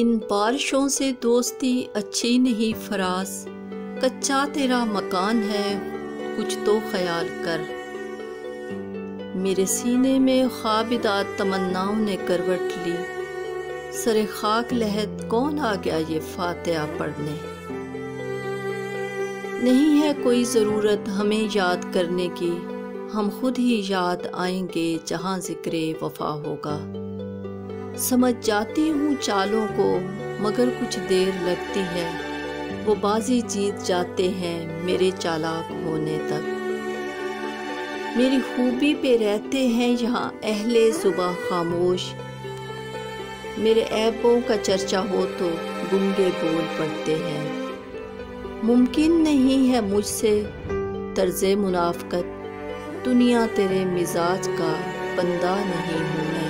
ان بارشوں سے دوستی اچھی نہیں فراز، کچا تیرا مکان ہے کچھ تو خیال کر۔ میرے سینے میں خوابدہ تمناؤں نے کروٹ لی، سر خاک لحد کون آ گیا یہ فاتحہ پڑھنے۔ نہیں ہے کوئی ضرورت ہمیں یاد کرنے کی، ہم خود ہی یاد آئیں گے جہاں ذکر وفا ہوگا۔ سمجھ جاتی ہوں چالوں کو مگر کچھ دیر لگتی ہے، وہ بازی جیت جاتے ہیں میرے چالاک ہونے تک۔ میری خوبی پہ رہتے ہیں یہاں اہل زباں خاموش، میرے عیبوں کا چرچا ہو تو گنگے بول پڑتے ہیں۔ ممکن نہیں ہے مجھ سے طرز منافقت، دنیا تیرے مزاج کا بندہ نہیں ہوں میں۔